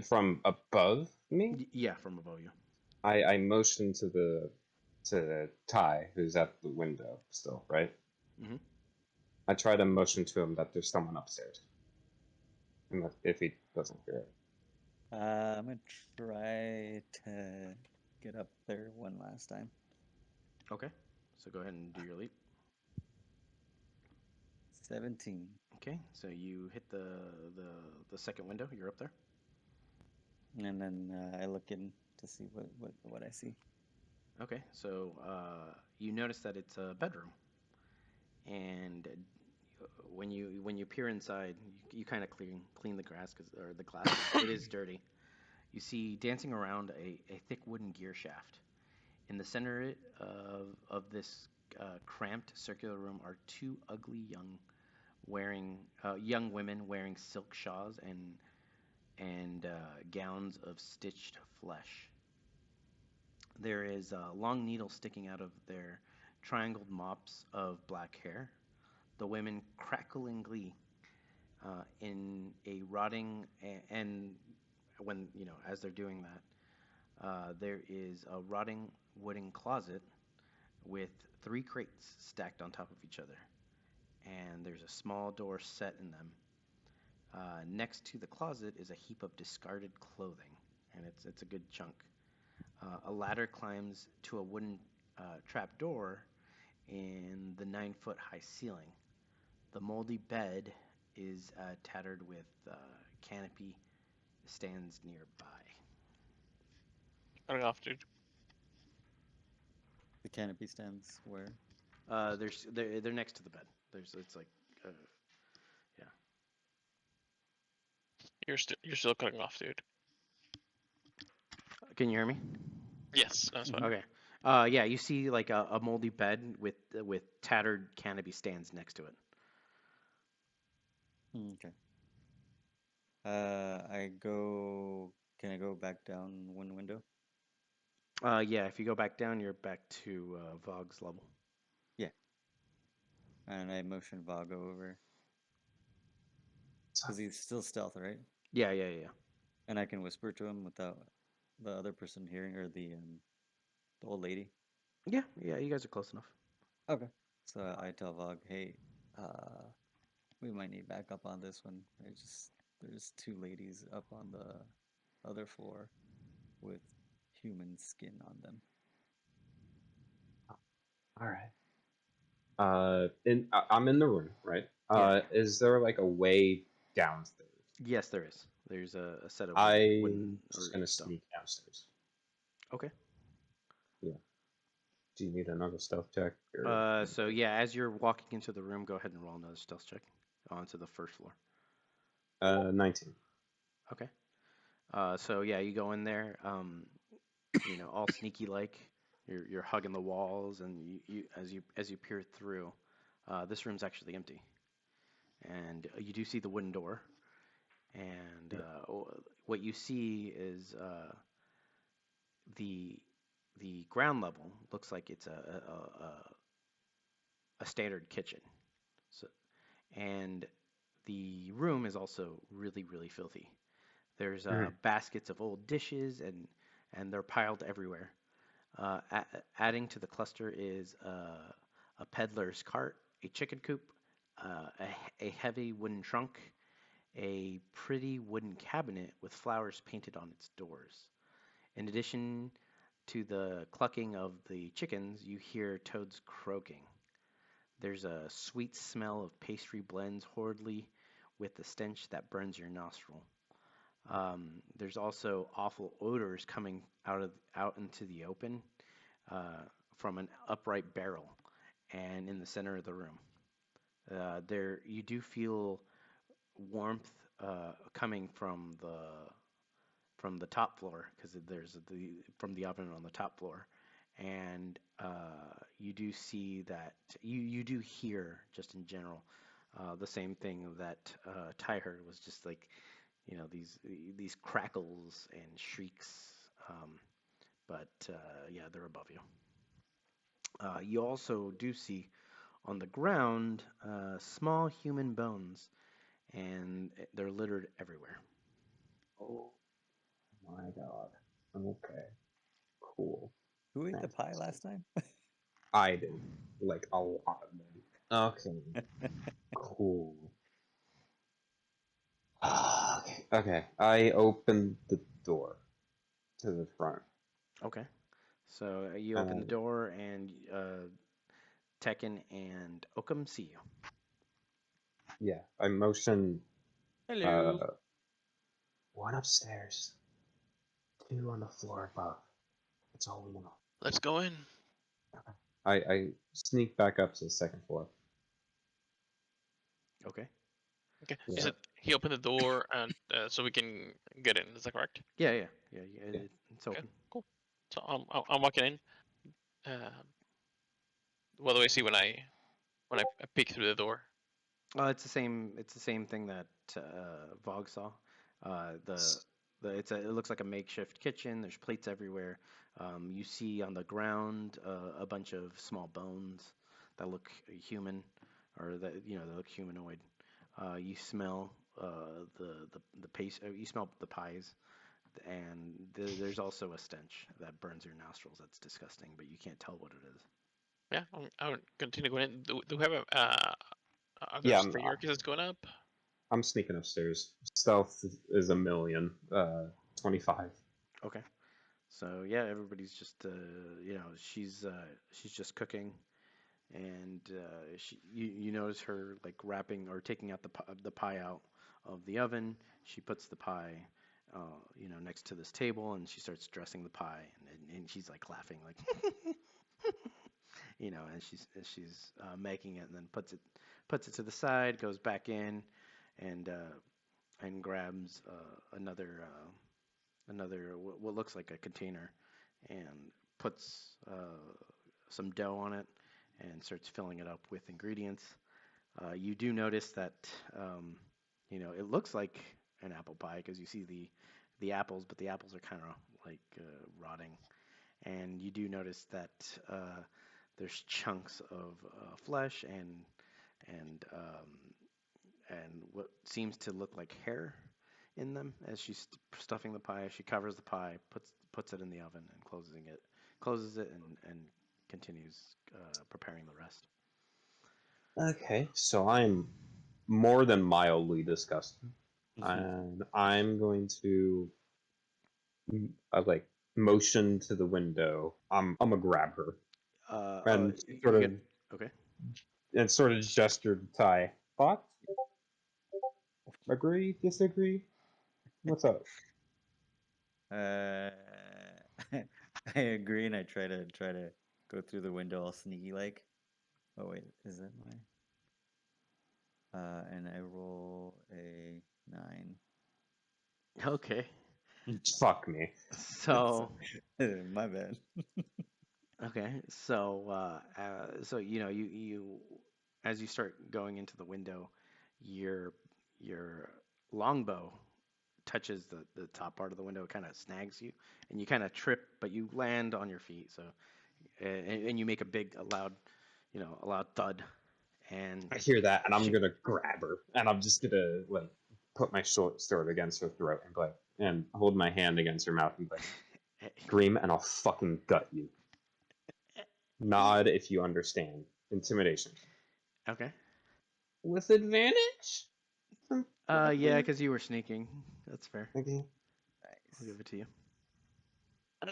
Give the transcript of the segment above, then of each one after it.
From above me, Yeah, from above you. I motion to Ty, who's at the window still, right? Hmm. I try to motion to him that there's someone upstairs, and that if he doesn't hear it. I'm gonna try to get up there one last time. Okay. So go ahead and do your leap. 17. Okay. So you hit the second window. You're up there. And then I look in to see what I see. Okay. So you notice that it's a bedroom, and when you peer inside, you kind of clean the grass because or the glass. It is dirty. You see dancing around a thick wooden gear shaft. In the center of this cramped circular room are two ugly young women wearing silk shawls and gowns of stitched flesh. There is a long needle sticking out of their triangled mops of black hair. The women crackle in glee in a rotting and when as they're doing that, there is a rotting wooden closet with three crates stacked on top of each other, and there's a small door set in them. Next to the closet is a heap of discarded clothing, and it's a good chunk. A ladder climbs to a wooden trap door in the 9 foot high ceiling. The moldy bed is tattered with canopy stands nearby. Running off, dude. The canopy stands where? They're next to the bed. There's it's like uh, yeah. You're still cutting off, dude. Can you hear me? Yes, that's fine. Mhm. Okay. Yeah, you see like a moldy bed with tattered canopy stands next to it. Okay. I go. Can I go back down one window? Yeah, if you go back down, you're back to Vogg's level. Yeah. And I motion Vago over because he's still stealth, right? Yeah, yeah, yeah. And I can whisper to him without the other person hearing, or the old lady. Yeah, yeah, you guys are close enough. Okay. So I tell Vog, hey, uh, we might need backup on this one. There's two ladies up on the other floor with human skin on them. All right. I'm in the room, right? Yeah, yeah. Is there like a way downstairs? Yes, there is. There's a set of wooden I'm just or gonna stone. sneak downstairs. Okay. Yeah. Do you need another stealth check or? So yeah, as you're walking into the room, go ahead and roll another stealth check onto the first floor. 19. Okay. So yeah, you go in there, all sneaky like. You're hugging the walls, and as you peer through, this room's actually empty, and you do see the wooden door, and Yeah. what you see is the the ground level looks like it's a standard kitchen. So and the room is also really really filthy. There's Mhm. baskets of old dishes and they're piled everywhere. Adding to the cluster is a peddler's cart, a chicken coop, a heavy wooden trunk, a pretty wooden cabinet with flowers painted on its doors. In addition to the clucking of the chickens, you hear toads croaking. There's a sweet smell of pastry blends horridly with the stench that burns your nostril. There's also awful odors coming out into the open from an upright barrel and in the center of the room. There you do feel warmth coming from the top floor because there's the from the oven on the top floor, and you do see that you do hear just in general the same thing that Ty heard was just like these crackles and shrieks, but yeah, they're above you. You also do see on the ground small human bones, and they're littered everywhere. Oh. Okay. Cool. Who ate the pie Fantastic. last time? I did. Like, a lot of them. Okay. Cool. Okay. I opened the door to the front. Okay. So you open the And door, and Tekken and Oakum see you. yeah, I motion Hello. one upstairs, two on the floor above. That's all we know. Let's go in. I sneak back up to the second floor. Okay. Okay. Yeah. Is it he opened the door and so we can get in? Is that correct? Yeah. Yeah. It's open. Cool. So I'm walking in. What do I see when I peek through the door? It's the same. It's the same thing that Vogue saw. It looks like a makeshift kitchen. There's plates everywhere. You see on the ground a bunch of small bones that look human, or that they look humanoid. You smell the paste. You smell the pies, and there's also a stench that burns your nostrils. That's disgusting, but you can't tell what it is. Yeah, I'll continue going in. Do we have a are there Yeah, staircases going up? I'm sneaking upstairs. Stealth is a million. 25. Okay. So yeah, everybody's just she's just cooking, and you notice her like wrapping or taking out the pie out of the oven. She puts the pie, next to this table, and she starts dressing the pie, and she's like laughing like, and she's making it, and then puts it to the side, goes back in, and grabs another what looks like a container, and puts some dough on it and starts filling it up with ingredients. You do notice that it looks like an apple pie because you see the apples, but the apples are kind of like rotting. And you do notice that there's chunks of flesh and what seems to look like hair in them as she's stuffing the pie. She covers the pie, puts it in the oven, and closes it, and continues preparing the rest. Okay, so I'm more than mildly disgusted. Mm-hmm. And I'm going to like motion to the window. I'm gonna grab her and Okay. sort of gesture to Ty. Thoughts? Agree? Disagree? What's up? Uh, I agree, and I try to go through the window all sneaky like. Oh wait, is that my? And I roll a 9. Okay. Fuck me. So My bad. okay. So you as you start going into the window, your longbow touches the top part of the window. It kind of snags you, and you kind of trip, but you land on your feet. So and you make a loud thud, and I hear that, and I'm she gonna grab her, and I'm just gonna like put my short sword against her throat and like and hold my hand against her mouth and like scream, and I'll fucking gut you. Nod if you understand. Intimidation. Okay. With advantage? Yeah, because you were sneaking. That's fair. Okay. I'll give it to you.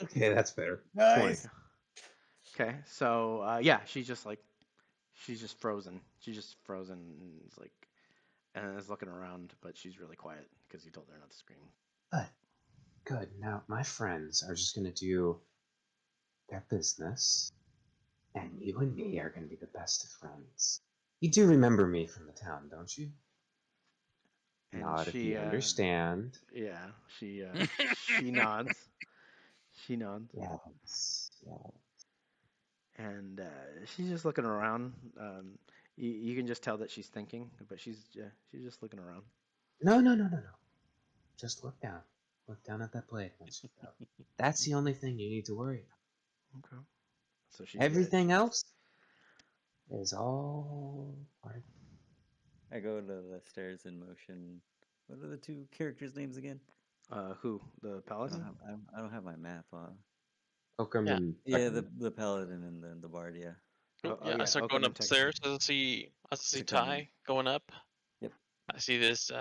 Okay, that's better. Nice. 20. Okay. So yeah, she's just frozen. She's just frozen and is looking around, but she's really quiet because you told her not to scream. Good. Now, my friends are just gonna do their business, and you and me are gonna be the best of friends. You do remember me from the town, don't you? And Nod if you she understand. yeah, she nods. She nods. Yes. Yeah. And she's just looking around. You can just tell that she's thinking, but she's just looking around. No. Just look down. Look down at that blade once you go. That's the only thing you need to worry about. Okay. So she Everything else is all part of I go to the stairs in motion. What are the two characters' names again? Who? The I paladin? I don't have my map on. Oakham Yeah. and Yeah, Beckman. the paladin and the bard. Yeah, Oh Yeah, I yeah, start going Oakham and Texan. upstairs. As I see to come in. Ty going up. Yep. I see this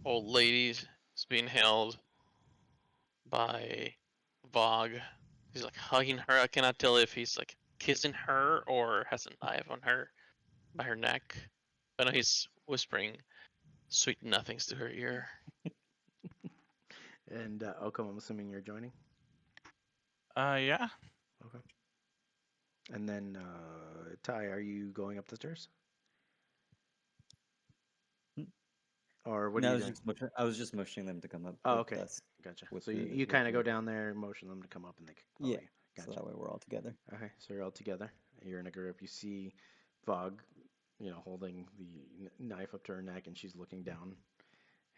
old lady is being held by Vogue. He's like hugging her. I cannot tell if he's like kissing her or has a knife on her by her neck. I know he's whispering sweet nothings to her ear. And Oakham, I'm assuming you're joining. Yeah. Okay. And then Ty, are you going up the stairs, Hmm. or what No, are I you was doing? I was just motioning them to come up Oh, with okay, us. gotcha. With So the you with kind of go the down there, motion them to come up, and they follow yeah. you. So Gotcha. that way we're all together. Okay, so you're all together. You're in a group. You see Vogue, holding the knife up to her neck, and she's looking down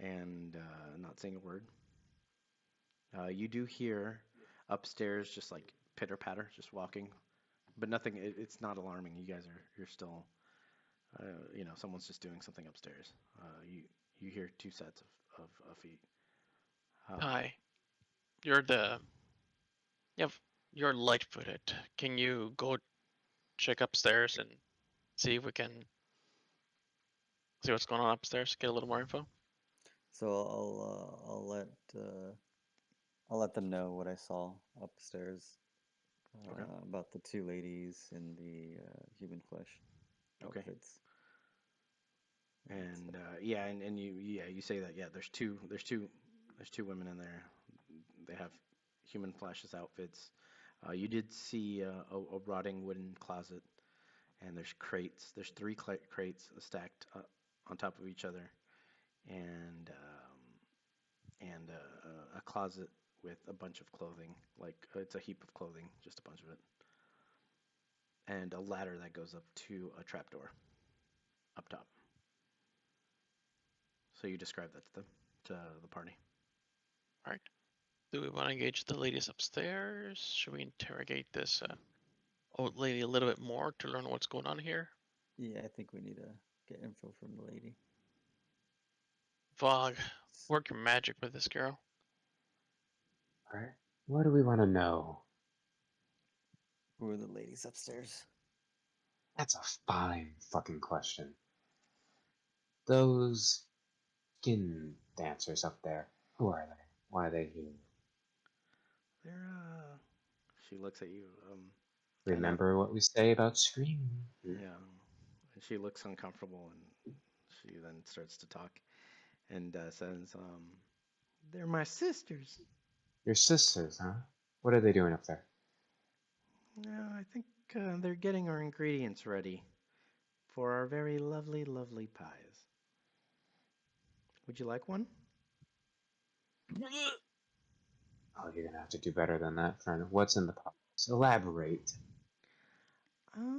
and not saying a word. You do hear upstairs just like pitter patter, just walking, but nothing. It's not alarming. You're still, someone's just doing something upstairs. You hear two sets of feet. Ty, you're the yeah, you're light-footed. Can you go check upstairs and see if we can see what's going on upstairs? Get a little more info. So I'll let them know what I saw upstairs Okay. about the two ladies in the human flesh Okay. outfits. And and you say that there's two women in there. They have human flesh as outfits. You did see a rotting wooden closet, and there's crates. There's three crates stacked on top of each other, and a closet with a bunch of clothing. Like it's a heap of clothing, just a bunch of it, and a ladder that goes up to a trapdoor up top. So you describe that to the party. All right. Do we want to engage the ladies upstairs? Should we interrogate this old lady a little bit more to learn what's going on here? Yeah, I think we need to get info from the lady. Vogue, work your magic with this girl. All right. What do we want to know? Who are the ladies upstairs? That's a fine fucking question. Those skin dancers up there. Who are they? Why are they here? They're She looks at you. Remember what we say about screaming? Yeah. And she looks uncomfortable, and she then starts to talk and says, "They're my sisters." Your sisters, huh? What are they doing up there? I think they're getting our ingredients ready for our very lovely, lovely pies. Would you like one? Oh, you're gonna have to do better than that, friend. What's in the pot? Elaborate.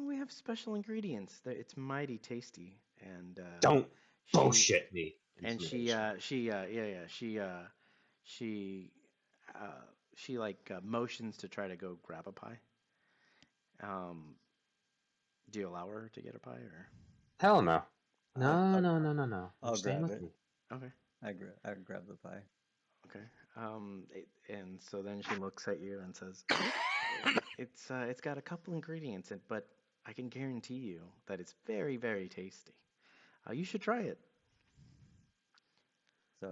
We have special ingredients. It's mighty tasty, and Don't she bullshit me. and Intimidation. she she like motions to try to go grab a pie. Um, do you allow her to get a pie, or Hell no. I'll, No, I'll, no, no, no, no. You're I'll staying grab with it. me. okay? I grab the pie. Okay. And so then she looks at you and says, it's got a couple ingredients, but I can guarantee you that it's very, very tasty. You should try it." So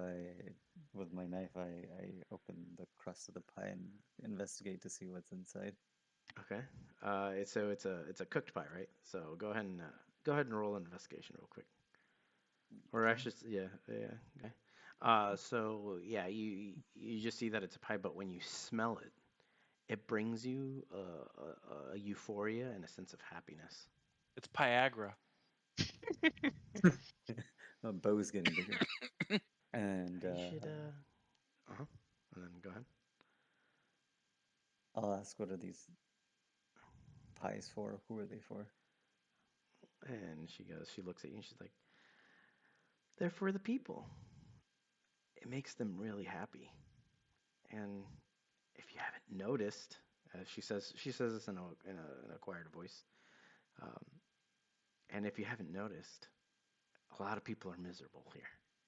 with my knife, I open the crust of the pie and investigate to see what's inside. Okay. So it's a cooked pie, right? So go ahead and roll an investigation real quick. Or actually, yeah. Okay. So yeah, you just see that it's a pie, but when you smell it, it brings you a euphoria and a sense of happiness. It's Piagra. My bow's getting bigger. And You should uh-huh. And then go ahead. I'll ask, what are these pies for? Who are they for? And she looks at you and she's like, "They're for the people. It makes them really happy." And if you haven't noticed, she says this in a quiet voice. Um, and if you haven't noticed, a lot of people are miserable here.